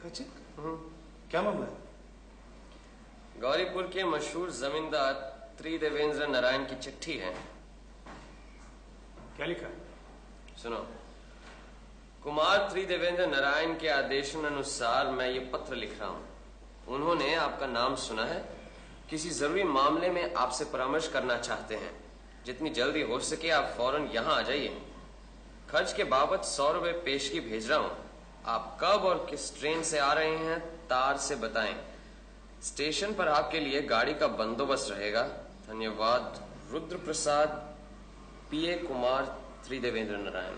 देखा चेक? क्या मामला है? गौरीपुर के मशहूर जमींदार त्रिदेवेंद्र नारायण की चिट्ठी है। क्या लिखा है? सुनो। कुमार त्रिदेवेंद्र नारायण के आदेशानुसार मैं ये पत्र लिख रहा हूं। उन्होंने आपका नाम सुना है, किसी जरूरी मामले में आपसे परामर्श करना चाहते हैं। जितनी जल्दी हो सके आप फौरन यहां आ जाइए। खर्च के बाबत 100 रुपए पेशगी भेज रहा हूं। आप कब और किस ट्रेन से आ रहे हैं तार से बताएं। स्टेशन पर आपके लिए गाड़ी का बंदोबस्त रहेगा। धन्यवाद। रुद्र प्रसाद, पीए कुमार त्रिदेवेंद्र नारायण।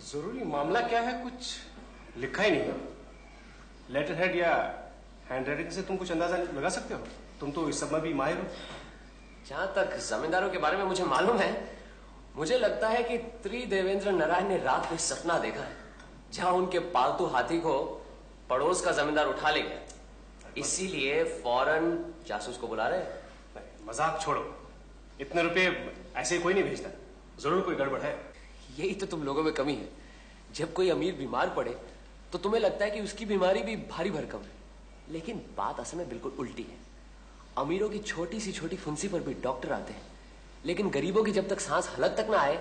जरूरी मामला क्या है? कुछ लिखा ही नहीं है। लेटर हेड या हैंड राइटिंग से तुम कुछ अंदाजा लगा सकते हो? तुम तो इस सब में भी माहिर हो। जहां तक जमींदारों के बारे में मुझे मालूम है, मुझे लगता है कि त्रिदेवेंद्र नारायण ने रात में सपना देखा है जहां उनके पालतू हाथी को पड़ोस का जमींदार उठा ले गया। इसीलिए फौरन जासूस को बुला रहे हैं। नहीं, मजाक छोड़ो। इतने रुपए ऐसे कोई नहीं भेजता। जरूर कोई गड़बड़ है। यही तो तुम लोगों में कमी है। जब कोई अमीर बीमार पड़े तो तुम्हें लगता है कि उसकी बीमारी भी भारी भरकम है, लेकिन बात असल में बिल्कुल उल्टी है। अमीरों की छोटी सी छोटी फुंसी पर भी डॉक्टर आते हैं, लेकिन गरीबों की जब तक सांस हलक तक ना आए,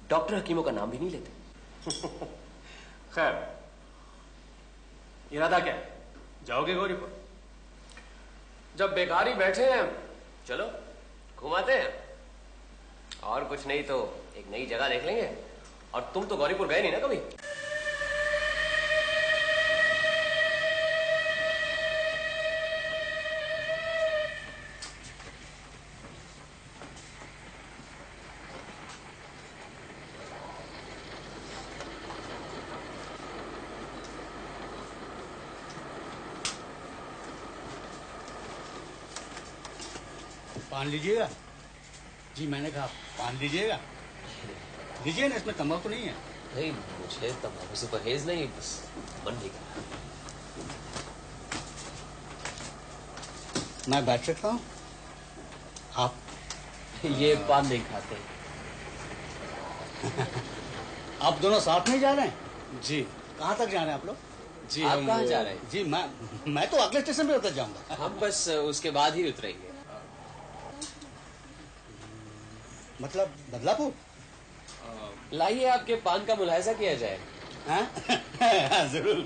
डॉक्टर हकीमों का नाम भी नहीं लेते। खैर, इरादा क्या है? जाओगे गौरीपुर? जब बेकार ही बैठे हैं, चलो घुमाते हैं। और कुछ नहीं तो एक नई जगह देख लेंगे। और तुम तो गौरीपुर गए नहीं ना कभी। पान लीजिएगा? जी मैंने कहा पान लीजिएगा। लीजिए ना, इसमें तंबाकू तो नहीं है। नहीं, मुझे तंबाकू से परहेज नहीं, बस मन नहीं कर रहा। मैं बैठ सकता हूँ? आप ये पान नहीं खाते। आप दोनों साथ में जा रहे हैं? जी। कहाँ तक जा रहे हैं आप लोग? जी आप कहाँ जा रहे हैं? जी मैं तो अगले स्टेशन पे उतर जाऊंगा। हम बस उसके बाद ही उतरेंगे। मतलब बदलापुर? लाइए आपके पान का मुलाहिजा किया जाए। हाँ? जरूर।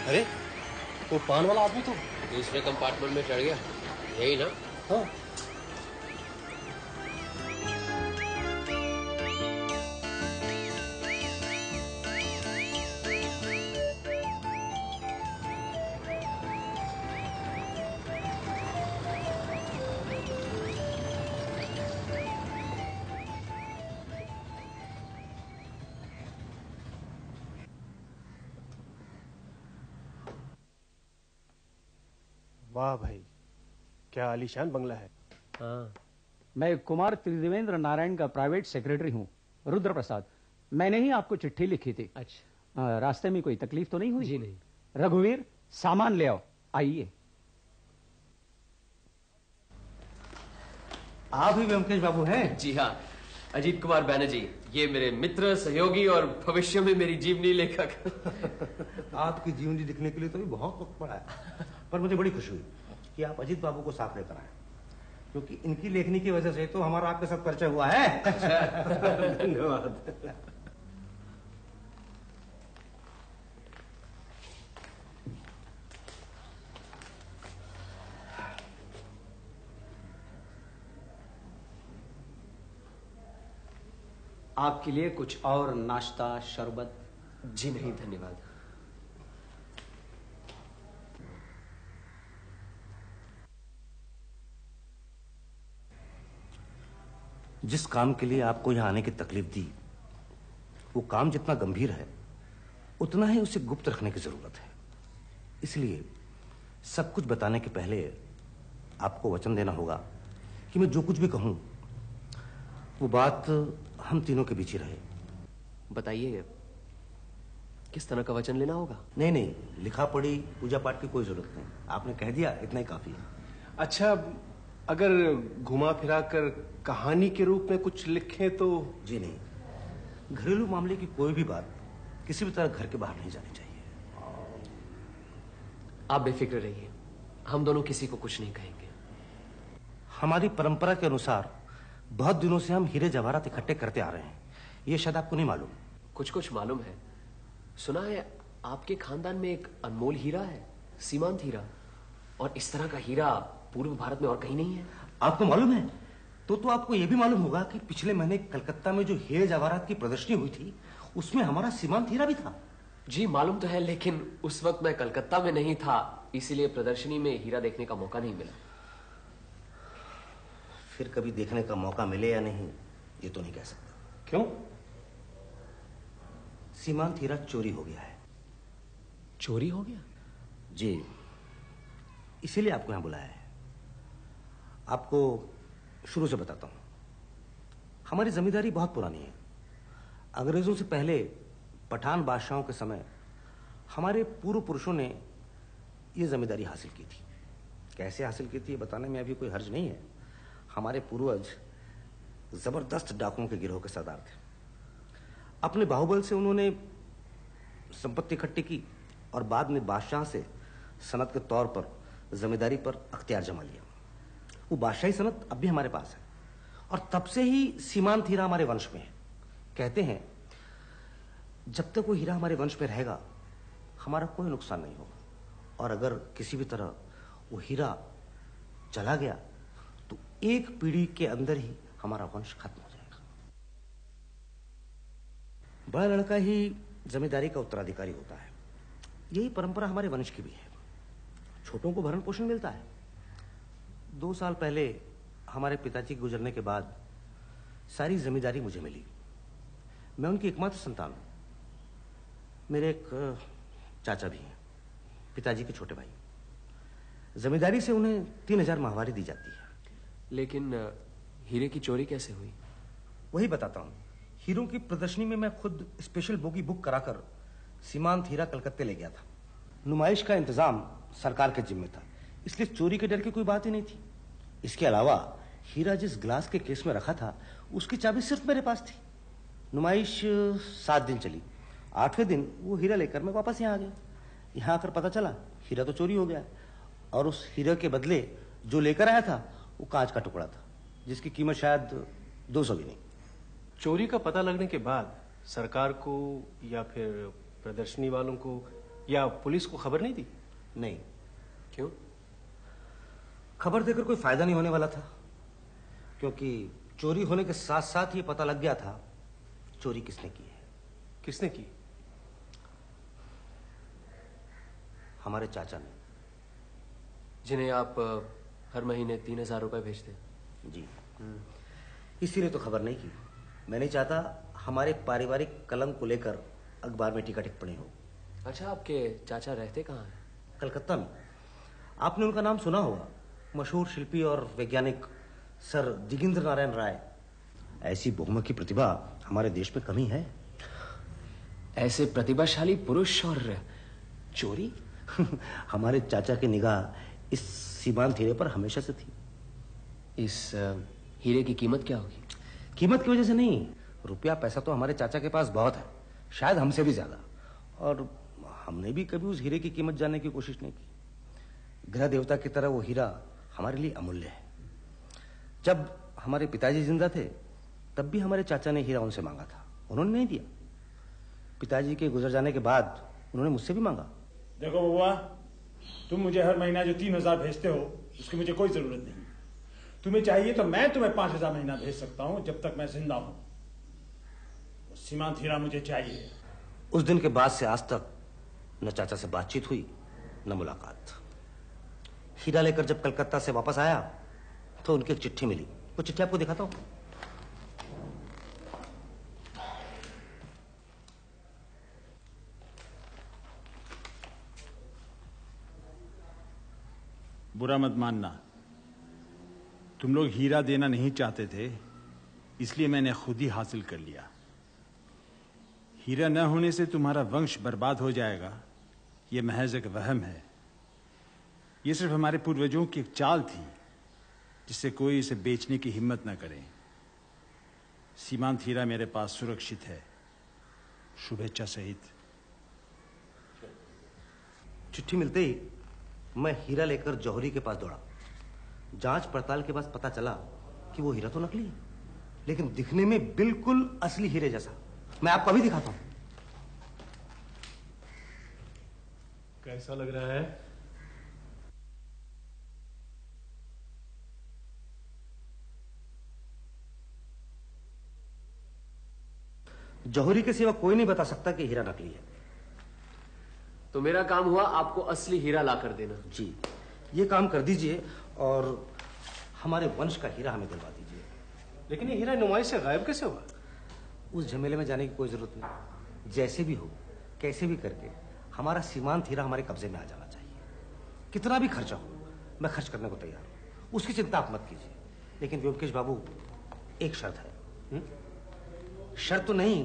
अरे, वो पान वाला आदमी तो दूसरे कंपार्टमेंट में चढ़ गया, यही ना? हाँ। वाह भाई, क्या आलीशान बंगला है। हाँ। मैं कुमार त्रिदेवेंद्र नारायण का प्राइवेट सेक्रेटरी हूँ, रुद्र प्रसाद। मैंने ही आपको चिट्ठी लिखी थी। अच्छा। रास्ते में कोई तकलीफ तो नहीं हुई? जी नहीं। रघुवीर, सामान ले आओ। आइए। आप ही व्योमकेश बाबू हैं? जी हाँ, अजीत कुमार बैनर्जी। ये मेरे मित्र, सहयोगी और भविष्य में मेरी जीवनी लेखक। आपकी जीवनी लिखने के लिए तो भी बहुत वक्त पड़ा है, पर मुझे बड़ी खुशी हुई कि आप अजीत बाबू को साथ लेकर आए, क्योंकि इनकी लेखनी की वजह से तो हमारा आपके साथ परिचय हुआ है। धन्यवाद। आपके लिए कुछ और नाश्ता, शरबत? जी नहीं, धन्यवाद। जिस काम के लिए आपको यहां आने की तकलीफ दी, वो काम जितना गंभीर है उतना ही उसे गुप्त रखने की जरूरत है। इसलिए सब कुछ बताने के पहले आपको वचन देना होगा कि मैं जो कुछ भी कहूं वो बात हम तीनों के बीच ही रहे। बताइए, किस तरह का वचन लेना होगा? नहीं नहीं, लिखा पढ़ी पूजा पाठ की कोई जरूरत नहीं, आपने कह दिया इतना ही काफी है। अच्छा, अगर घुमा फिरा कर कहानी के रूप में कुछ लिखें तो? जी नहीं, घरेलू मामले की कोई भी बात किसी भी तरह घर के बाहर नहीं जानी चाहिए। आप बेफिक्र रहिए, हम दोनों किसी को कुछ नहीं कहेंगे। हमारी परंपरा के अनुसार बहुत दिनों से हम हीरे जवाहरात इकट्ठे करते आ रहे हैं, ये शायद आपको नहीं मालूम। कुछ कुछ मालूम है। सुना है आपके खानदान में एक अनमोल हीरा है, सीमांत हीरा, और इस तरह का हीरा पूर्व भारत में और कहीं नहीं है। आपको मालूम है? तो आपको यह भी मालूम होगा कि पिछले महीने कलकत्ता में जो हीरे जवाहरात की प्रदर्शनी हुई थी उसमें हमारा सीमांत हीरा भी था। जी मालूम तो है, लेकिन उस वक्त मैं कलकत्ता में नहीं था, इसीलिए प्रदर्शनी में हीरा देखने का मौका नहीं मिला। फिर कभी देखने का मौका मिले या नहीं ये तो नहीं कह सकता। क्यों? सीमांत हीरा चोरी हो गया है। चोरी हो गया? जी, इसीलिए आपको यहां बुलाया है। आपको शुरू से बताता हूं, हमारी जमींदारी बहुत पुरानी है। अंग्रेजों से पहले पठान बादशाहों के समय हमारे पूर्व पुरुषों ने यह जमींदारी हासिल की थी। कैसे हासिल की थी बताने में अभी कोई हर्ज नहीं है। हमारे पूर्वज जबरदस्त डाकुओं के गिरोह के सरदार थे। अपने बाहुबल से उन्होंने संपत्ति इकट्ठी की और बाद में बादशाह से सनत के तौर पर जमींदारी पर अख्तियार जमा लिया। वो बादशाही सनत अब भी हमारे पास है और तब से ही सीमांत हीरा हमारे वंश में है। कहते हैं जब तक वो हीरा हमारे वंश में रहेगा हमारा कोई नुकसान नहीं होगा, और अगर किसी भी तरह वो हीरा चला गया तो एक पीढ़ी के अंदर ही हमारा वंश खत्म हो जाएगा। बड़ा लड़का ही जमींदारी का उत्तराधिकारी होता है। यही परंपरा हमारे वंश की भी है। छोटों को भरण पोषण मिलता है। 2 साल पहले हमारे पिताजी के गुजरने के बाद सारी जमींदारी मुझे मिली। मैं उनकी एकमात्र संतान हूं। मेरे एक चाचा भी हैं, पिताजी के छोटे भाई। जमींदारी से उन्हें 3000 माहवारी दी जाती है। लेकिन हीरे की चोरी कैसे हुई? वही बताता हूं। हीरों की प्रदर्शनी में मैं खुद स्पेशल बोगी बुक कराकर सीमांत हीरा कलकत्ते ले गया था। नुमाइश का इंतजाम सरकार के जिम्मे था, इसलिए चोरी के डर की कोई बात ही नहीं थी। इसके अलावा हीरा जिस ग्लास के केस में रखा था उसकी चाबी सिर्फ मेरे पास थी। नुमाइश 7 दिन चली। 8वें दिन वो हीरा लेकर मैं वापस यहाँ आ गया। यहाँ आकर पता चला हीरा तो चोरी हो गया, और उस हीरे के बदले जो लेकर आया था वो कांच का टुकड़ा था जिसकी कीमत शायद 200 भी नहीं। चोरी का पता लगने के बाद सरकार को या फिर प्रदर्शनी वालों को या पुलिस को खबर नहीं दी? नहीं। क्यों? खबर देकर कोई फायदा नहीं होने वाला था, क्योंकि चोरी होने के साथ साथ ये पता लग गया था चोरी किसने की है। किसने की? हमारे चाचा ने। जिन्हें आप हर महीने 3000 रुपए भेजते? जी, इसीलिए तो खबर नहीं की। मैं नहीं चाहता हमारे पारिवारिक कलंक को लेकर अखबार में टीका टिप्पणी हो। अच्छा, आपके चाचा रहते कहाँ हैं? कलकत्ता में। आपने उनका नाम सुना होगा, मशहूर शिल्पी और वैज्ञानिक सर दिगेंद्र नारायण राय। ऐसी बहुमुखी प्रतिभा हमारे देश में कमी है। ऐसे प्रतिभाशाली पुरुष और चोरी? हमारे चाचा की निगाह इस सीमांत हीरे पर हमेशा से थी। इस हीरे की कीमत क्या होगी? कीमत की वजह से नहीं, रुपया पैसा तो हमारे चाचा के पास बहुत है, शायद हमसे भी ज्यादा। और हमने भी कभी उस हीरे की कीमत जानने की कोशिश नहीं की। ग्रह देवता की तरह वो हीरा हमारे लिए अमूल्य है। जब हमारे पिताजी जिंदा थे तब भी हमारे चाचा ने हीरा उनसे मांगा था, उन्होंने नहीं दिया। पिताजी के गुजर जाने के बाद उन्होंने मुझसे भी मांगा। देखो बउआ, तुम मुझे हर महीना जो 3000 भेजते हो उसकी मुझे कोई जरूरत नहीं। तुम्हें चाहिए तो मैं तुम्हें 5000 महीना भेज सकता हूं जब तक मैं जिंदा हूं। सीमांत हीरा मुझे चाहिए। उस दिन के बाद से आज तक न चाचा से बातचीत हुई न मुलाकात। हीरा लेकर जब कलकत्ता से वापस आया तो उनकी एक चिट्ठी मिली। वो चिट्ठी आपको दिखाता हूं। बुरा मत मानना, तुम लोग हीरा देना नहीं चाहते थे, इसलिए मैंने खुद ही हासिल कर लिया। हीरा न होने से तुम्हारा वंश बर्बाद हो जाएगा, यह महज एक वहम है। यह सिर्फ हमारे पूर्वजों की एक चाल थी, जिससे कोई इसे बेचने की हिम्मत न करे। सीमांत हीरा मेरे पास सुरक्षित है, शुभेच्छा सहित। चिट्ठी मिलते ही मैं हीरा लेकर जौहरी के पास दौड़ा। जांच पड़ताल के बाद पता चला कि वो हीरा तो नकली है, लेकिन दिखने में बिल्कुल असली हीरे जैसा। मैं आपको अभी दिखाता हूं। कैसा लग रहा है? जौहरी के सिवा कोई नहीं बता सकता कि हीरा नकली है। तो मेरा काम हुआ आपको असली हीरा ला कर देना। जी, ये काम कर दीजिए और हमारे वंश का हीरा हमें दिलवा दीजिए। लेकिन ये हीरा नुमाइश से गायब कैसे हुआ? उस झमेले में जाने की कोई जरूरत नहीं। जैसे भी हो, कैसे भी करके हमारा सीमांत हीरा हमारे कब्जे में आ जाना चाहिए। कितना भी खर्चा हो, मैं खर्च करने को तैयार हूं, उसकी चिंता आप मत कीजिए। लेकिन व्योमकेश बाबू, एक शर्त है। शर्त तो नहीं,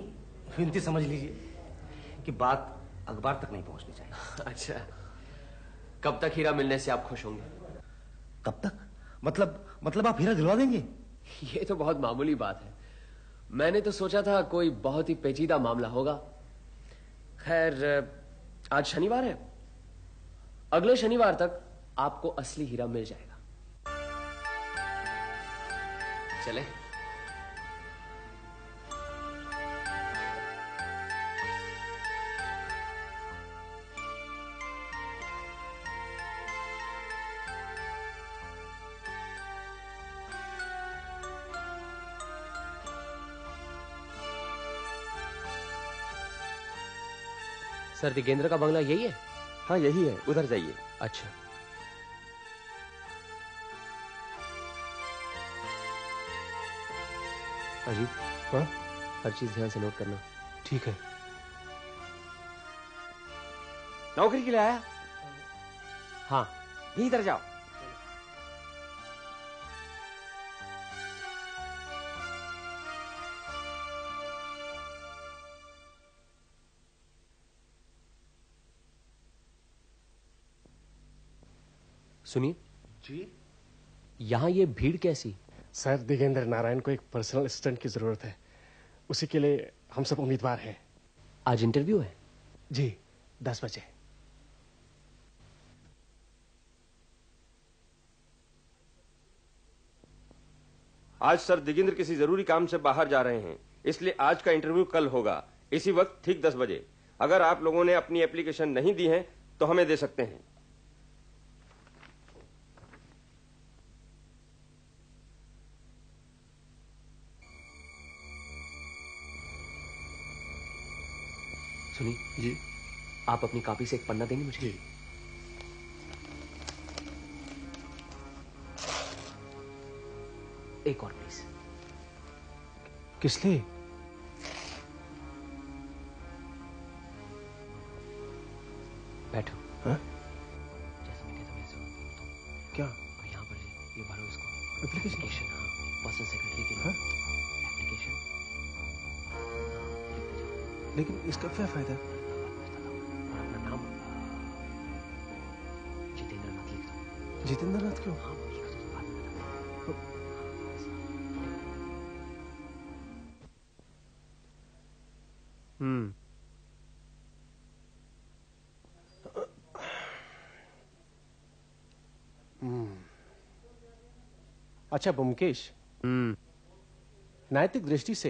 विनती समझ लीजिए कि बात अखबार तक नहीं पहुंचनी चाहिए। अच्छा, कब तक हीरा मिलने से आप खुश होंगे? कब तक? मतलब आप हीरा दिलवा देंगे? ये तो बहुत मामूली बात है। मैंने तो सोचा था कोई बहुत ही पेचीदा मामला होगा। खैर, आज शनिवार है, अगले शनिवार तक आपको असली हीरा मिल जाएगा। चले? सर, दिगेंद्र का बंगला यही है? हाँ, यही है, उधर जाइए। अच्छा। अजीत, हाँ? हर चीज ध्यान से नोट करना। ठीक है। नौकरी के लिए आया? हाँ। इधर जाओ। सुनिए जी? यहां ये भीड़ कैसी? सर, दिगेंद्र नारायण को एक पर्सनल असिस्टेंट की जरूरत है। उसी के लिए हम सब उम्मीदवार हैं। आज इंटरव्यू है? जी, 10 बजे। आज सर दिगेंद्र किसी जरूरी काम से बाहर जा रहे हैं, इसलिए आज का इंटरव्यू कल होगा, इसी वक्त ठीक 10 बजे। अगर आप लोगों ने अपनी एप्लीकेशन नहीं दी है तो हमें दे सकते हैं। सुनिए जी? आप अपनी कॉपी से एक पन्ना देंगे मुझे? जी। एक और प्लीज। किस लिए? बैठो। हाँ? जैसे मैं कहता हूँ वैसे तुम क्या? यहाँ पर ये भरो इसको। एप्लीकेशन? हाँ, पर्सनल सेक्रेटरी के लिए। हाँ? एप्लीकेशन लिखते जाओ। लेकिन इसका क्या फायदा? और अपना नाम जितेंद्र नाथ लिख दो। जितेंद्र नाथ क्यों? हाँ, वो लिख दो, बाद में बताऊंगा। अच्छा ब्योमकेश, नैतिक दृष्टि से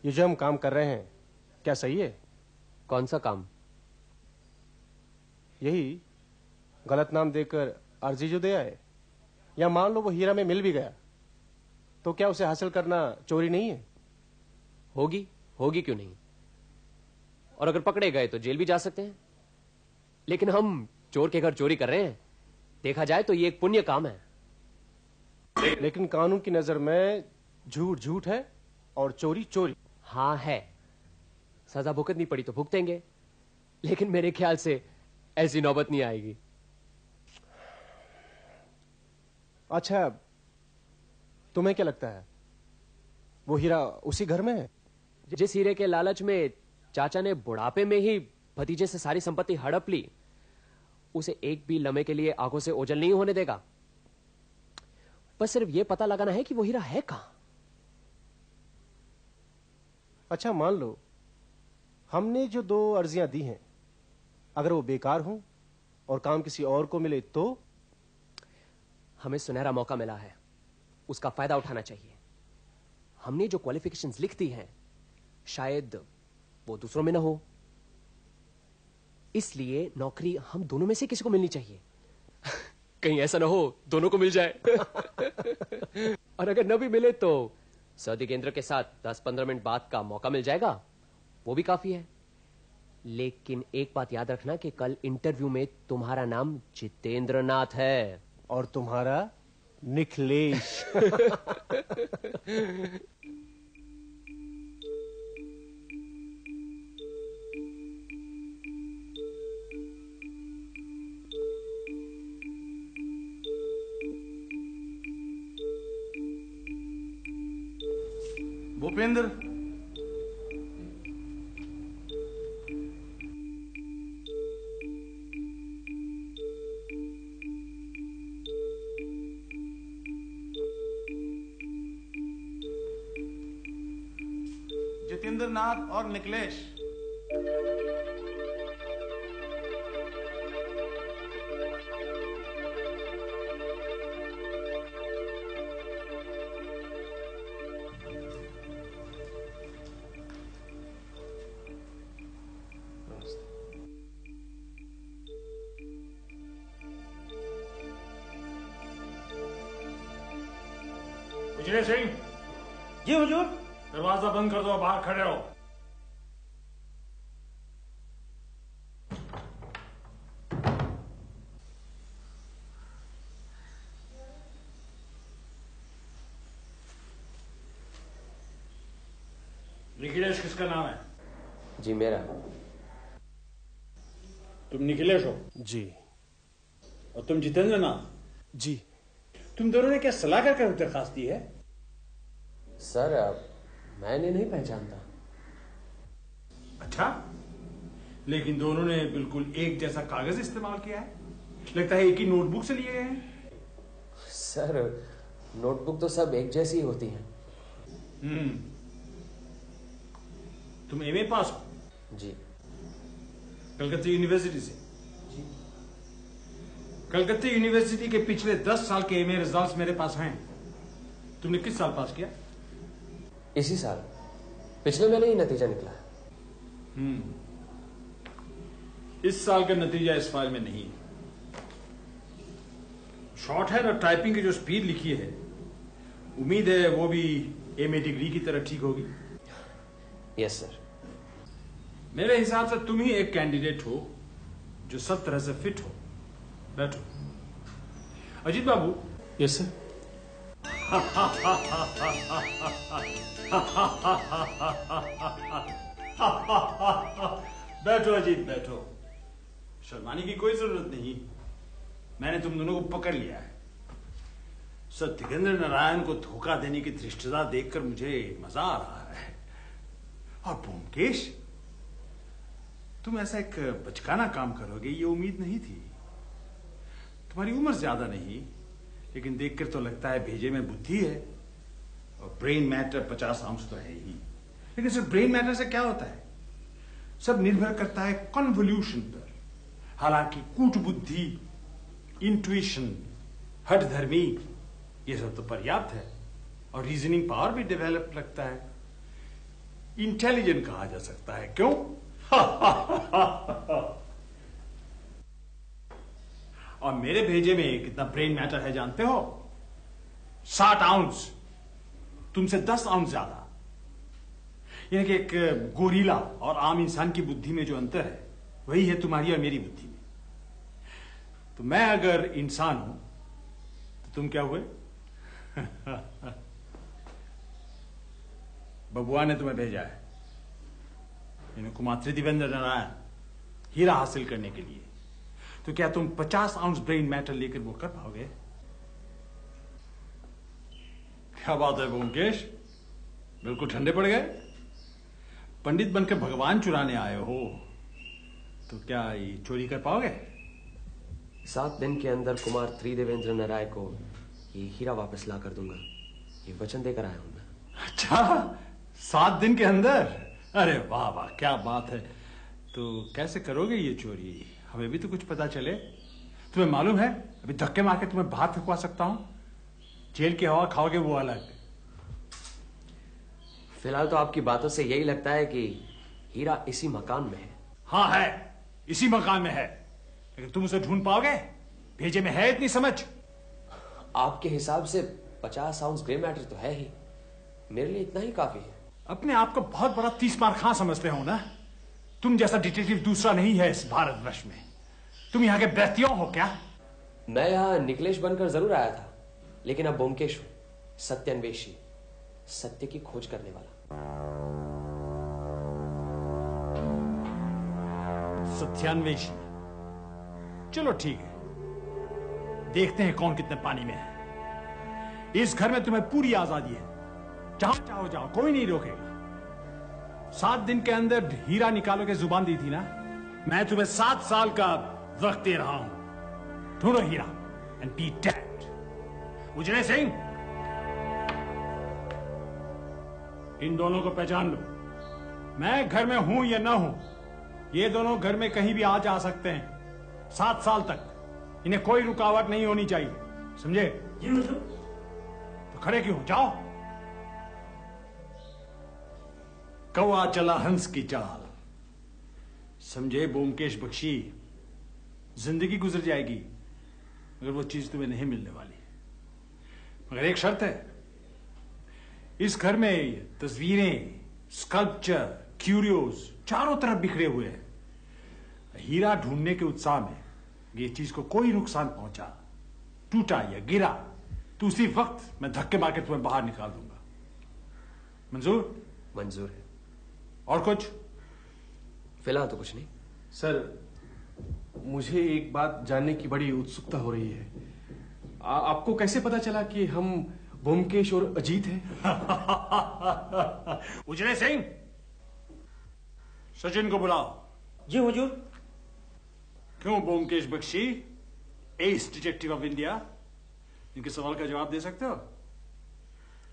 ये जो हम काम कर रहे हैं, क्या सही है? कौन सा काम? यही गलत नाम देकर अर्जी जो दे आए, या मान लो वो हीरा में मिल भी गया, तो क्या उसे हासिल करना चोरी नहीं है? होगी, होगी क्यों नहीं? और अगर पकड़े गए तो जेल भी जा सकते हैं। लेकिन हम चोर के घर चोरी कर रहे हैं, देखा जाए तो ये एक पुण्य काम है। लेकिन कानून की नजर में झूठ झूठ है और चोरी चोरी। हाँ है, सजा भुगतनी पड़ी तो भुगतेंगे, लेकिन मेरे ख्याल से ऐसी नौबत नहीं आएगी। अच्छा, तुम्हें क्या लगता है वो हीरा उसी घर में है? जिस हीरे के लालच में चाचा ने बुढ़ापे में ही भतीजे से सारी संपत्ति हड़प ली, उसे एक भी लम्हे के लिए आंखों से ओझल नहीं होने देगा। बस सिर्फ यह पता लगाना है कि वो हीरा है कहां। अच्छा, मान लो हमने जो 2 अर्जियां दी हैं, अगर वो बेकार हों और काम किसी और को मिले तो? हमें सुनहरा मौका मिला है, उसका फायदा उठाना चाहिए। हमने जो क्वालिफिकेशंस लिख दी हैं, शायद वो दूसरों में ना हो, इसलिए नौकरी हम दोनों में से किसी को मिलनी चाहिए। कहीं ऐसा ना हो दोनों को मिल जाए। और अगर न भी मिले तो सर दिगेंद्र के साथ 10-15 मिनट बाद का मौका मिल जाएगा, वो भी काफी है। लेकिन एक बात याद रखना कि कल इंटरव्यू में तुम्हारा नाम जितेंद्र नाथ है और तुम्हारा निखिलेश। भूपेंद्र, जितेंद्र नाथ और निखिलेश। उजले सिंह, जी हुजूर। दरवाजा बंद कर दो, बाहर खड़े रहो। निखिलेश किसका नाम है? जी मेरा। तुम निखिलेश हो? जी। और तुम जितेंद्र नाथ? जी। तुम दोनों ने क्या सलाह कर दरखास्त दी है? सर मैंने नहीं पहचानता। अच्छा, लेकिन दोनों ने बिल्कुल एक जैसा कागज इस्तेमाल किया है। लगता है एक ही नोटबुक से लिए गए हैं। सर नोटबुक तो सब एक जैसी होती हैं। तुम एमए पास हो? जी। कलकत्ता यूनिवर्सिटी से? जी। कलकत्ता यूनिवर्सिटी के पिछले 10 साल के एमए रिजल्ट्स मेरे पास हैं। तुमने किस साल पास किया? इसी साल, पिछले महीने ही नतीजा निकला है। इस साल का नतीजा इस फाइल में नहीं है। शॉर्ट हैंड और टाइपिंग की जो स्पीड लिखी है, उम्मीद है वो भी एमए डिग्री की तरह ठीक होगी। Yes sir. मेरे हिसाब से तुम ही एक कैंडिडेट हो जो सब तरह से फिट हो। बैठो। अजीत बाबू। Yes sir. बैठो अजीत, बैठो। शर्माने की कोई जरूरत नहीं, मैंने तुम दोनों को पकड़ लिया है। सर दिगेंद्र नारायण को धोखा देने की धृष्टता देखकर मुझे मजा आ रहा है। और ब्योमकेश, तुम ऐसा एक बचकाना काम करोगे ये उम्मीद नहीं थी। तुम्हारी उम्र ज्यादा नहीं, लेकिन देखकर तो लगता है भेजे में बुद्धि है। और ब्रेन मैटर 50 आउंस तो है ही। लेकिन सिर्फ ब्रेन मैटर से क्या होता है? सब निर्भर करता है कन्वोल्यूशन पर। हालांकि कूट बुद्धि, इंट्यूशन, हठधर्मी, ये सब तो पर्याप्त है। और रीजनिंग पावर भी डेवलप लगता है। इंटेलिजेंट कहा जा सकता है, क्यों? और मेरे भेजे में कितना ब्रेन मैटर है जानते हो? 60 आउंस। तुमसे 10 आउंस ज्यादा। यानी कि एक गोरिल्ला और आम इंसान की बुद्धि में जो अंतर है, वही है तुम्हारी और मेरी बुद्धि में। तो मैं अगर इंसान हूं तो तुम क्या हुए? बबुआ ने तुम्हें भेजा है, यानी कुमार त्रिदेवेंद्र नारायण, हीरा हासिल करने के लिए। तो क्या तुम 50 आउंस ब्रेन मैटर लेकर वो कर पाओगे? क्या बात है ब्योमकेश, बिल्कुल ठंडे पड़ गए। पंडित बनकर भगवान चुराने आए हो, तो क्या ये चोरी कर पाओगे? 7 दिन के अंदर कुमार त्रिदेवेंद्र नारायण को ये हीरा वापस ला कर दूंगा, ये वचन देकर आया हूं मैं। अच्छा, 7 दिन के अंदर? अरे वाह वाह, क्या बात है। तो कैसे करोगे ये चोरी? हमें भी तो कुछ पता चले। तुम्हें मालूम है, अभी धक्के मार के तुम्हें बाहर फेंकवा सकता हूं। जेल की हवा खाओगे वो अलग। फिलहाल तो आपकी बातों से यही लगता है कि हीरा इसी मकान में है। हाँ है, इसी मकान में है, लेकिन तुम उसे ढूंढ पाओगे? भेजे में है इतनी समझ? आपके हिसाब से 50 आउंस ग्रे मैटर तो है ही, मेरे लिए इतना ही काफी है। अपने आप को बहुत बड़ा 30 मार खां समझते हो ना? तुम जैसा डिटेक्टिव दूसरा नहीं है इस भारतवर्ष में। तुम यहाँ के बैतियों हो क्या? मैं यहाँ निकलेश बनकर जरूर आया था, लेकिन अब ब्योमकेश हूं, सत्यान्वेषी, सत्य की खोज करने वाला। सत्यान्वेषी? चलो ठीक है, देखते हैं कौन कितने पानी में है। इस घर में तुम्हें पूरी आजादी है, जहां चाहो जाओ, कोई नहीं रोकेगा। 7 दिन के अंदर हीरा निकालोगे, जुबान दी थी ना? मैं तुम्हें 7 साल का वक्त दे रहा हूं। ढूंढो हीरा एंड बी डेड। उजले सिंह, इन दोनों को पहचान लो। मैं घर में हूं या ना हूं, ये दोनों घर में कहीं भी आ जा सकते हैं। 7 साल तक इन्हें कोई रुकावट नहीं होनी चाहिए, समझे? तो खड़े क्यों? जाओ। कौआ चला हंस की चाल, समझे ब्योमकेश बख्शी? जिंदगी गुजर जाएगी मगर वो चीज तुम्हें नहीं मिलने वाली। मगर एक शर्त है, इस घर में तस्वीरें, स्कल्पचर, क्यूरियोस चारों तरफ बिखरे हुए हैं। हीरा ढूंढने के उत्साह में ये चीज को कोई नुकसान पहुंचा, टूटा या गिरा, तो उसी वक्त मैं धक्के मार के तुम्हें बाहर निकाल दूंगा। मंजूर? मंजूर है। और कुछ? फिलहाल तो कुछ नहीं। सर, मुझे एक बात जानने की बड़ी उत्सुकता हो रही है। आपको कैसे पता चला कि हम ब्योमकेश और अजीत हैं? उजले सिंह, सचिन को बुलाओ। जी हुजूर। क्यों Byomkesh Bakshi, as detective of India, इनके सवाल का जवाब दे सकते हो?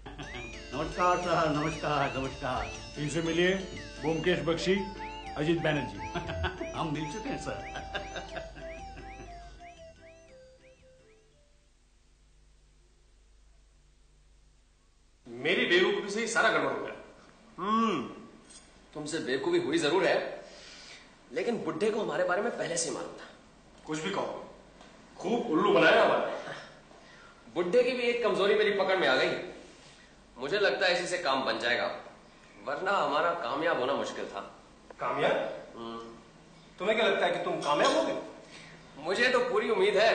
नमस्कार सर, नमस्कार नमस्कार। इनसे मिलिए, ब्योमकेश बख्शी, अजीत बैनर्जी। हम मिल चुके हैं सर। मेरी बेवकूफी से ही सारा गड़बड़ हो गया। तुमसे बेवकूफी हुई जरूर है, लेकिन बुड्ढे को हमारे बारे में पहले से ही मालूम था। कुछ भी कहो, खूब उल्लू बनाया हमारे। बुड्ढे की भी एक कमजोरी मेरी पकड़ में आ गई। मुझे लगता है इसी से काम बन जाएगा, वरना हमारा कामयाब होना मुश्किल था। कामयाब? तुम्हें क्या लगता है कि तुम कामयाब होगे? मुझे तो पूरी उम्मीद है।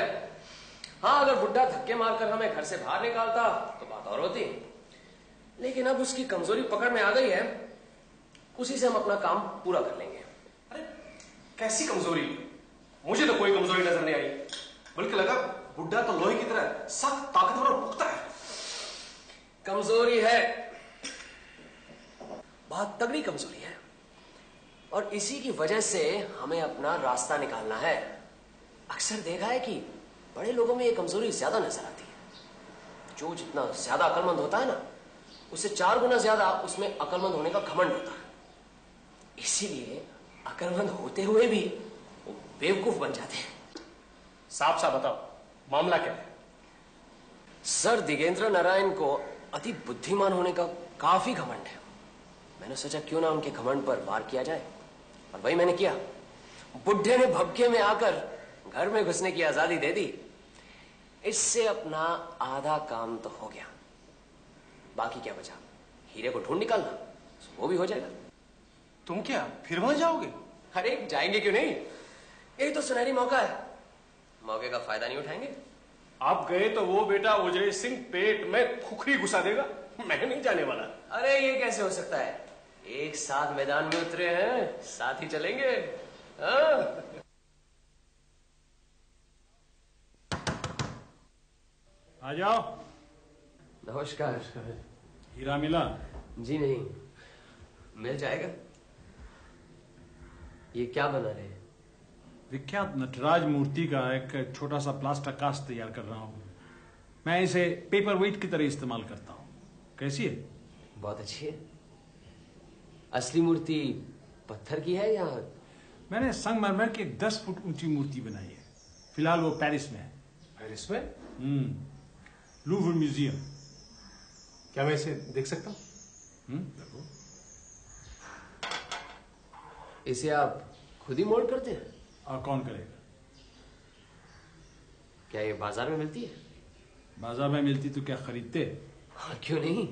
हाँ, अगर बुड्ढा धक्के मारकर हमें घर से बाहर निकालता तो बात और होती, लेकिन अब उसकी कमजोरी पकड़ में आ गई है, उसी से हम अपना काम पूरा कर लेंगे। अरे कैसी कमजोरी? मुझे तो कोई कमजोरी नजर नहीं आई, बल्कि लगा बुड्ढा तो लोहे की तरह सख्त, ताकतवर और पुख्ता है। कमजोरी है, बहुत तगड़ी कमजोरी है, और इसी की वजह से हमें अपना रास्ता निकालना है। अक्सर देखा है कि बड़े लोगों में ये कमजोरी ज्यादा नजर आती है। जो जितना ज्यादा अक्लमंद होता है ना, उससे 4 गुना ज्यादा उसमें अक्लमंद होने का घमंड होता है। इसीलिए अक्लमंद होते हुए भी वो बेवकूफ बन जाते हैं। साफ साफ बताओ, मामला क्या है? सर दिगेंद्र नारायण को अति बुद्धिमान होने का काफी घमंड है। मैंने सोचा क्यों ना उनके घमंड पर वार किया जाए, और वही मैंने किया। बुड्ढे ने भपके में आकर घर में घुसने की आजादी दे दी। इससे अपना आधा काम तो हो गया, बाकी क्या बचा? हीरे को ढूंढ निकालना, वो भी हो जाएगा। तुम क्या फिर वहां जाओगे? अरे जाएंगे क्यों नहीं, यही तो सुनहरी मौका है, मौके का फायदा नहीं उठाएंगे? आप गए तो वो बेटा उजले सिंह पेट में खुखरी घुसा देगा, मैं नहीं जाने वाला। अरे ये कैसे हो सकता है? एक साथ मैदान में उतरे हैं, साथ ही चलेंगे। हाँ? आ जाओ। नमस्कार। हीरा मिला? जी नहीं, मिल जाएगा। ये क्या बना रहे हैं? विख्यात नटराज मूर्ति का एक छोटा सा प्लास्टर कास्ट तैयार कर रहा हूं। मैं इसे पेपर वेट की तरह इस्तेमाल करता हूं। कैसी है? बहुत अच्छी है। असली मूर्ति पत्थर की है या? मैंने संगमरमर की एक 10 फुट ऊंची मूर्ति बनाई है। फिलहाल वो पेरिस में है। पेरिस में? Louvre museum. क्या मैं इसे देख सकता हूँ? देखो। इसे आप खुद ही मोल्ड करते हैं? और कौन करेगा? क्या ये बाजार में मिलती है? बाजार में मिलती तो क्या खरीदते? हाँ, क्यों नहीं,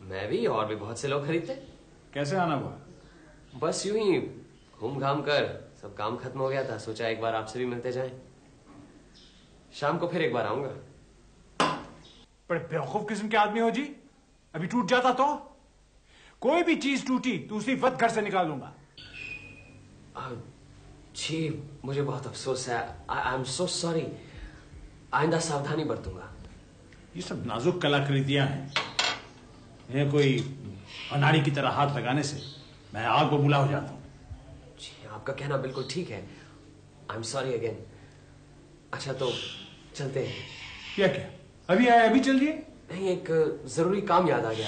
मैं भी और भी बहुत से लोग खरीदते। कैसे आना हुआ? बस यूं ही घूम घाम कर सब काम खत्म हो गया था, सोचा एक बार आपसे भी मिलते जाएं। शाम को फिर एक बार आऊंगा। बड़े बेवकूफ किस्म के आदमी हो जी। अभी टूट जाता तो? कोई भी चीज टूटी तो उसी वक्त घर से निकाल दूंगा। जी मुझे बहुत अफसोस है। I am so sorry. आइंदा सावधानी बरतूंगा। ये सब नाजुक कलाकृतियां हैं। इन्हें कोई अनाड़ी की तरह हाथ लगाने से मैं आग बबूला हो जाता हूं। जी आपका कहना बिल्कुल ठीक है। I am sorry again. अच्छा तो चलते हैं। क्या अभी आए अभी चल दिए? नहीं, एक जरूरी काम याद आ गया।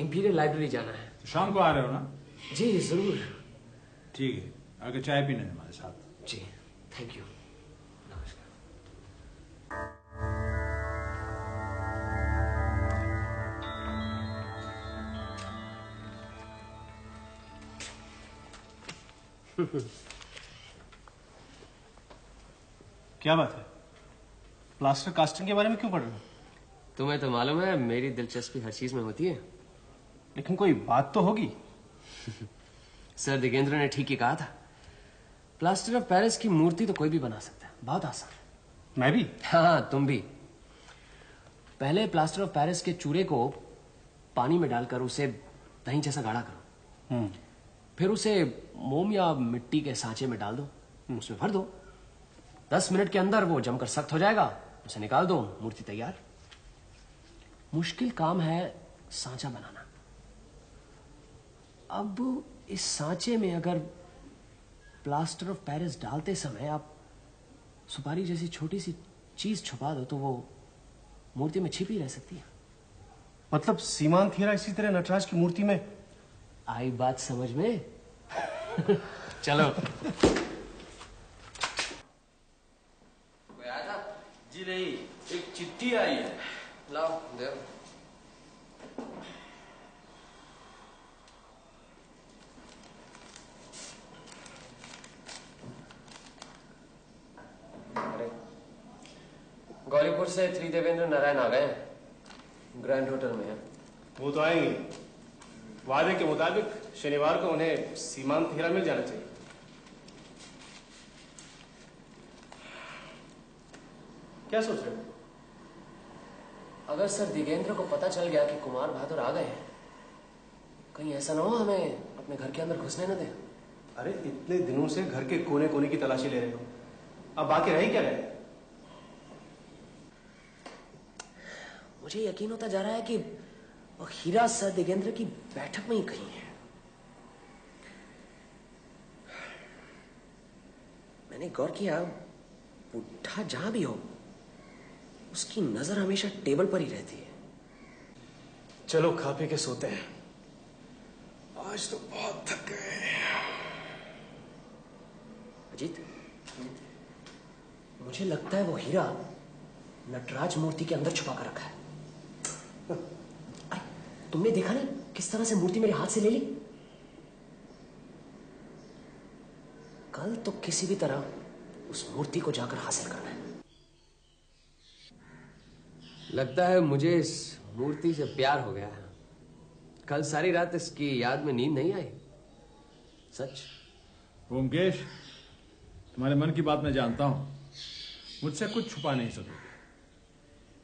इंपीरियल लाइब्रेरी जाना है। तो शाम को आ रहे हो ना? जी जरूर। ठीक है, आगे चाय पीने हमारे साथ। जी थैंक यू। नमस्कार। क्या बात है? प्लास्टर कास्टिंग के बारे में क्यों पढ़ रहे हो? तुम्हें तो मालूम है मेरी दिलचस्पी हर चीज में होती है। लेकिन कोई बात तो होगी। सर दिगेंद्र ने ठीक ही कहा था। प्लास्टर ऑफ पेरिस की मूर्ति तो कोई भी बना सकता है, बहुत आसान। मैं भी? हाँ तुम भी। पहले प्लास्टर ऑफ पेरिस के चूरे को पानी में डालकर उसे दही जैसा गाढ़ा करो। फिर उसे मोम या मिट्टी के सांचे में डाल दो, उसमें भर दो। 10 मिनट के अंदर वो जमकर सख्त हो जाएगा, उसे निकाल दो, मूर्ति तैयार। मुश्किल काम है सांचा बनाना। अब इस सांचे में अगर प्लास्टर ऑफ पेरिस डालते समय आप सुपारी जैसी छोटी सी चीज छुपा दो तो वो मूर्ति में छिपी रह सकती है। मतलब सीमांत हीरा इसी तरह नटराज की मूर्ति में? आई बात समझ में? चलो। कोई आया था? जी नहीं, एक चिट्ठी आई है। लाओ दे। गौरीपुर से श्री देवेंद्र नारायण आ गए हैं। ग्रैंड होटल में है। वो तो आएंगे। वादे के मुताबिक शनिवार को उन्हें सीमांत हीरा मिल जाना चाहिए। क्या सोच रहे हो? अगर सर दिगेंद्र को पता चल गया कि कुमार बहादुर आ गए हैं, कहीं ऐसा ना हो हमें अपने घर के अंदर घुसने न दें। अरे इतने दिनों से घर के कोने कोने की तलाशी ले रहे हो, अब बाकी रह ही क्या गए? मुझे यकीन होता जा रहा है कि वो हीरा सर दिगेंद्र की बैठक में ही कहीं है। मैंने गौर किया, बुढ़ा जहां भी हो उसकी नजर हमेशा टेबल पर ही रहती है। चलो खा पी के सोते हैं, आज तो बहुत थक गए। अजीत, मुझे लगता है वो हीरा नटराज मूर्ति के अंदर छुपा कर रखा है। तुमने देखा नहीं किस तरह से मूर्ति मेरे हाथ से ले ली? कल तो किसी भी तरह उस मूर्ति को जाकर हासिल करना है। लगता है मुझे इस मूर्ति से प्यार हो गया है। कल सारी रात इसकी याद में नींद नहीं आई। सच। ओमकेश, तुम्हारे मन की बात मैं जानता हूं। मुझसे कुछ छुपा नहीं सकोगे।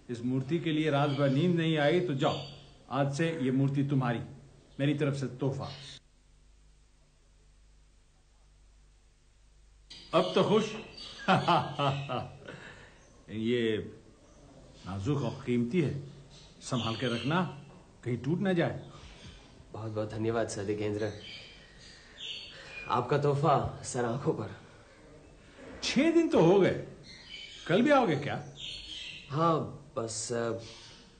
इस मूर्ति के लिए रात भर नींद नहीं आई तो जाओ, आज से ये मूर्ति तुम्हारी, मेरी तरफ से तोहफा। अब तो खुश? ये नाजुक और कीमती है, संभाल के रखना, कहीं टूट ना जाए। बहुत बहुत धन्यवाद सर दिगेंद्र, आपका तोहफा सर आंखों पर। 6 दिन तो हो गए, कल भी आओगे क्या? हाँ, बस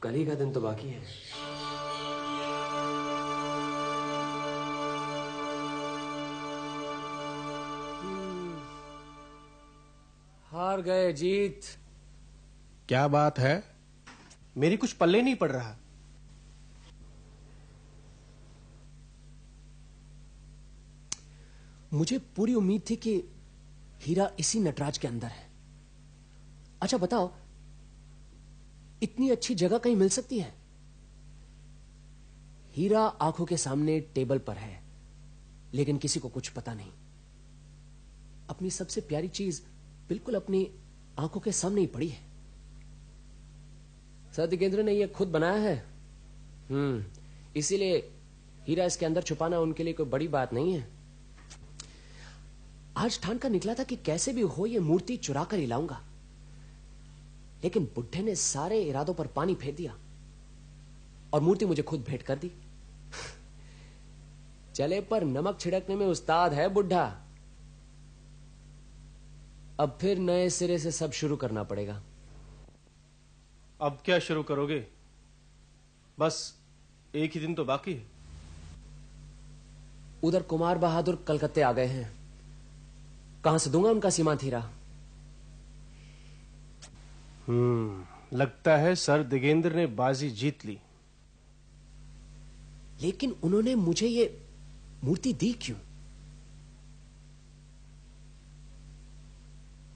कल ही का दिन तो बाकी है। हार गए जीत। क्या बात है? मेरी कुछ पल्ले नहीं पड़ रहा। मुझे पूरी उम्मीद थी कि हीरा इसी नटराज के अंदर है। अच्छा बताओ, इतनी अच्छी जगह कहीं मिल सकती है? हीरा आंखों के सामने टेबल पर है, लेकिन किसी को कुछ पता नहीं। अपनी सबसे प्यारी चीज बिल्कुल अपनी आंखों के सामने ही पड़ी है। सर दिगेंद्र ने यह खुद बनाया है। इसीलिए हीरा इसके अंदर छुपाना उनके लिए कोई बड़ी बात नहीं है। आज ठान कर निकला था कि कैसे भी हो यह मूर्ति चुरा कर ही लाऊंगा, लेकिन बुढ़े ने सारे इरादों पर पानी फेर दिया और मूर्ति मुझे खुद भेंट कर दी। चले पर नमक छिड़कने में उस्ताद है बुढ़ा। अब फिर नए सिरे से सब शुरू करना पड़ेगा। अब क्या शुरू करोगे? बस एक ही दिन तो बाकी है। उधर कुमार बहादुर कलकत्ते आ गए हैं, कहां से दूंगा उनका सीमांत हीरा? लगता है सर दिगेंद्र ने बाजी जीत ली। लेकिन उन्होंने मुझे ये मूर्ति दी क्यों?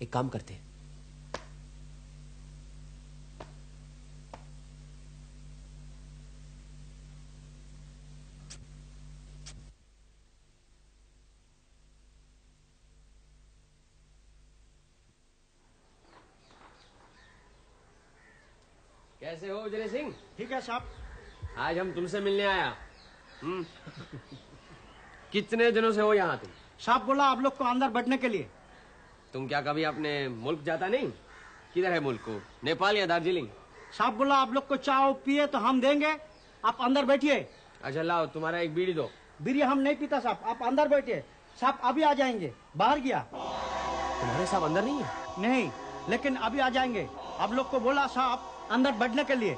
एक काम करते, कैसे हो उजरे सिंह? ठीक है साहब। आज हम तुमसे मिलने आया। कितने दिनों से हो यहाँ तुम? साहब बोला आप लोग को अंदर बैठने के लिए। तुम क्या कभी अपने मुल्क जाता नहीं? किधर है मुल्क को, नेपाल या दार्जिलिंग? साहब बोला आप लोग को चाय पिए तो हम देंगे, आप अंदर बैठिए। अच्छा लाओ, तुम्हारा एक बीड़ी दो। बीड़ी हम नहीं पीता साहब, आप अंदर बैठिए। साहब अभी आ जाएंगे, बाहर गया। तुम्हारे साहब अंदर नहीं है? नहीं, लेकिन अभी आ जाएंगे। आप लोग को बोला साहब अंदर बैठने के लिए।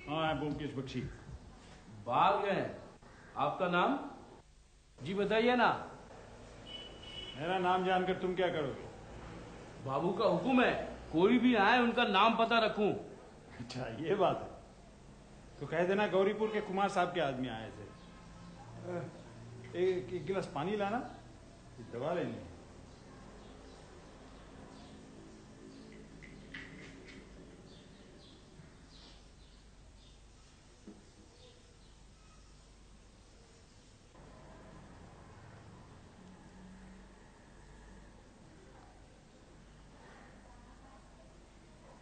हाँ, ब्योमकेश बख्शी। भाग गए। आपका नाम? जी बताइए ना। मेरा नाम जानकर तुम क्या करोगे? बाबू का हुक्म है, कोई भी आए उनका नाम पता रखूं। अच्छा ये बात है, तो कह देना गौरीपुर के कुमार साहब के आदमी आए थे। एक गिलास पानी लाना, दवा लेनी।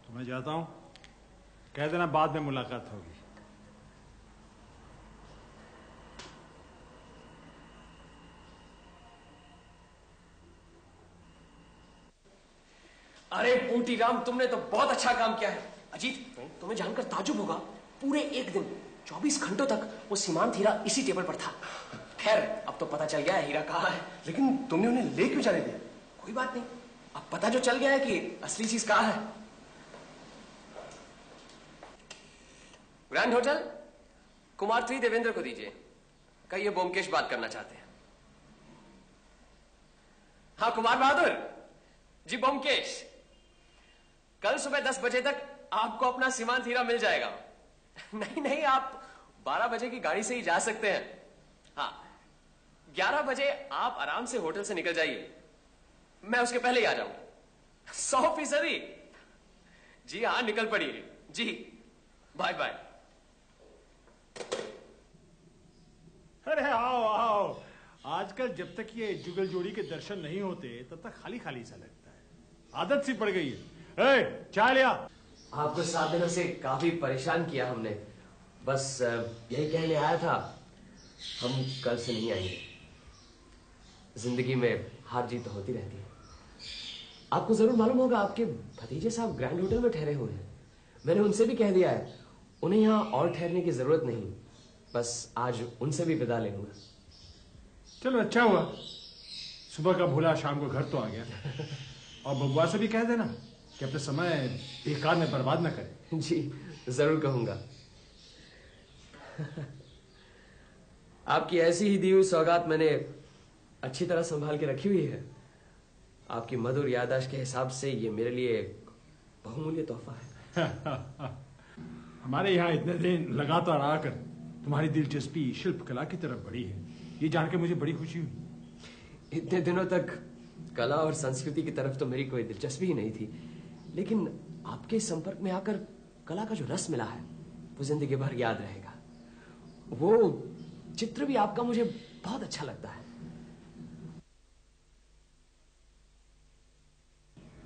तो मैं जाता हूं, कह देना बाद में मुलाकात होगी। अरे बूटी राम, तुमने तो बहुत अच्छा काम किया है। अजीत, तुम्हें जानकर ताजुब होगा, पूरे एक दिन 24 घंटों तक वो सीमांत हीरा इसी टेबल पर था। खैर अब तो पता चल गया है हीरा कहाँ है। लेकिन तुमने उन्हें ले क्यों जाने दिया? कोई बात नहीं, अब पता जो चल गया है कि असली चीज कहाँ है। ग्रैंड होटल, कुमार श्री देवेंद्र को दीजिए। कहिए ब्योमकेश बात करना चाहते हैं। हाँ कुमार बहादुर जी, ब्योमकेश। कल सुबह 10 बजे तक आपको अपना सीमांत हीरा मिल जाएगा। नहीं नहीं, आप 12 बजे की गाड़ी से ही जा सकते हैं। हाँ, 11 बजे आप आराम से होटल से निकल जाइए, मैं उसके पहले ही आ जाऊंगा। 100%। जी हाँ, निकल पड़िए जी। Bye bye. अरे आओ आओ, आजकल जब तक ये जुगल जोड़ी के दर्शन नहीं होते तब तक खाली खाली सा लगता है, आदत सी पड़ गई है। चाय लिया। आपको 7 दिनों से काफी परेशान किया हमने, बस यही कहने आया था, हम कल से नहीं आएंगे। जिंदगी में हार जीत तो होती रहती है। आपको जरूर मालूम होगा, आपके भतीजे साहब ग्रैंड होटल में ठहरे हुए हैं। मैंने उनसे भी कह दिया है, उन्हें यहाँ और ठहरने की जरूरत नहीं। बस आज उनसे भी विदा ले लूंगा। चलो अच्छा हुआ, सुबह का भूला शाम को घर तो आ गया। और बबुआ से भी कह देना कि अपने समय बेकार में बर्बाद ना करे। जी जरूर कहूंगा। आपकी ऐसी ही दी हुई सौगात मैंने अच्छी तरह संभाल के रखी हुई है। आपकी मधुर याददाश्त के हिसाब से ये मेरे लिए एक बहुमूल्य तोहफा है। हमारे यहाँ इतने दिन लगातार आकर तुम्हारी दिलचस्पी शिल्प कला की तरफ बढ़ी है, ये जान के मुझे बड़ी खुशी हुई। इतने दिनों तक कला और संस्कृति की तरफ तो मेरी कोई दिलचस्पी ही नहीं थी, लेकिन आपके संपर्क में आकर कला का जो रस मिला है वो जिंदगी भर याद रहेगा। वो चित्र भी आपका मुझे बहुत अच्छा लगता है।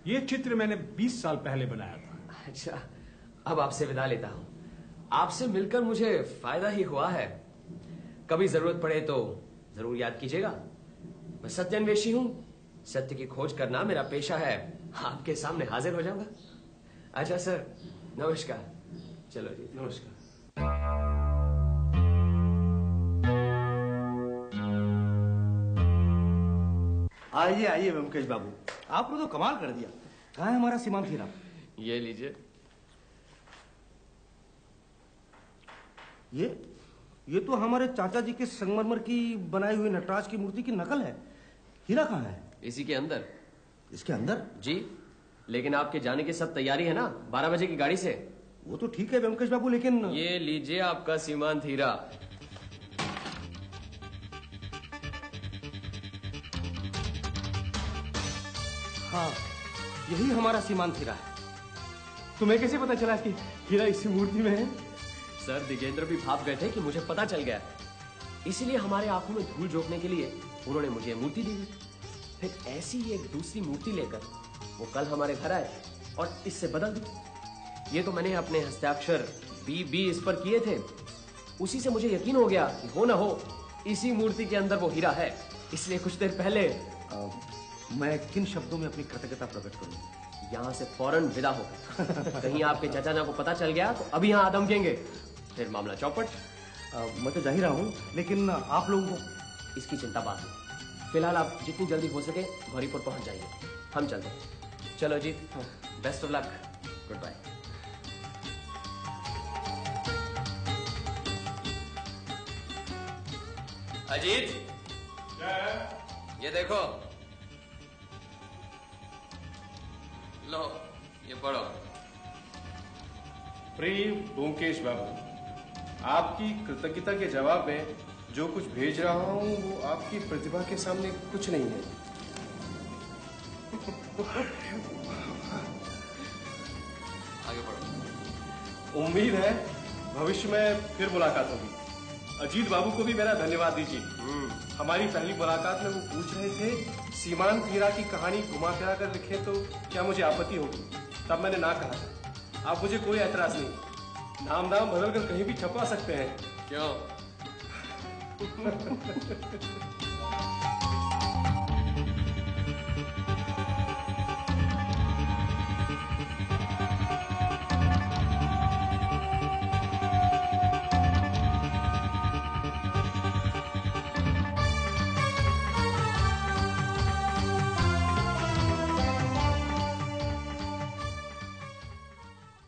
ये चित्र मैंने 20 साल पहले बनाया था। अच्छा, अब आपसे विदा लेता हूं। आपसे मिलकर मुझे फायदा ही हुआ है। कभी जरूरत पड़े तो जरूर याद कीजिएगा। मैं सत्यान्वेषी हूं, सत्य की खोज करना मेरा पेशा है। आपके सामने हाजिर हो जाऊंगा। अच्छा सर, नमस्कार। चलो जी, नमस्कार। आइए आइए व्योमकेश बाबू, आपने तो कमाल कर दिया। कहाँ है हमारा सीमांत हीरा? ये लीजिए। ये तो हमारे चाचा जी के संगमरमर की बनाई हुई नटराज की मूर्ति की नकल है। हीरा कहाँ है? इसी के अंदर। इसके अंदर? जी, लेकिन आपके जाने की सब तैयारी है ना 12 बजे की गाड़ी से? वो तो ठीक है व्योमकेश बाबू, लेकिन ये लीजिए आपका सीमांत हीरा। हाँ, यही हमारा सीमांत हीरा है। तुम्हें कैसे पता चला कि हीरा इसी मूर्ति में है? सर, दिगेंद्र भी भाप गए थे कि मुझे पता चल गया, इसीलिए हमारे आंखों में धूल झोंकने के लिए उन्होंने मुझे मूर्ति दी। फिर ऐसी ही एक दूसरी मूर्ति लेकर वो कल हमारे घर आए और इससे बदल दी। ये तो मैंने अपने हस्ताक्षर बी इस पर किए थे। उसी से मुझे यकीन हो गया कि हो ना हो इसी मूर्ति के अंदर वो हीरा है। इसलिए कुछ देर पहले मैं किन शब्दों में अपनी कृतज्ञता प्रकट करूं? यहाँ से फौरन विदा हो। कहीं आपके चाचा ना को पता चल गया तो अभी यहाँ आदमकेंगे, फिर मामला चौपट। मैं तो जा ही रहा हूँ, लेकिन आप लोगों को इसकी चिंता बात नहीं। फिलहाल आप जितनी जल्दी हो सके गौरीपुर पहुंच जाइए। हम चलते हैं। चलो जी, best of luck. Goodbye. Ajit, ये देखो। लो, ये पढ़ो। प्रिय ब्योमकेश बाबू, आपकी कृतज्ञता के जवाब में जो कुछ भेज रहा हूं वो आपकी प्रतिभा के सामने कुछ नहीं है। आगे बढ़ो। उम्मीद है भविष्य में फिर मुलाकात होगी। अजीत बाबू को भी मेरा धन्यवाद दीजिए। हमारी पहली मुलाकात में वो पूछ रहे थे सीमांत हीरा की कहानी घुमा फिरा कर लिखे तो क्या मुझे आपत्ति होगी। तब मैंने ना कहा। आप मुझे कोई ऐतराज नहीं, नाम दाम बदल कर कहीं भी छपवा सकते हैं। क्यों?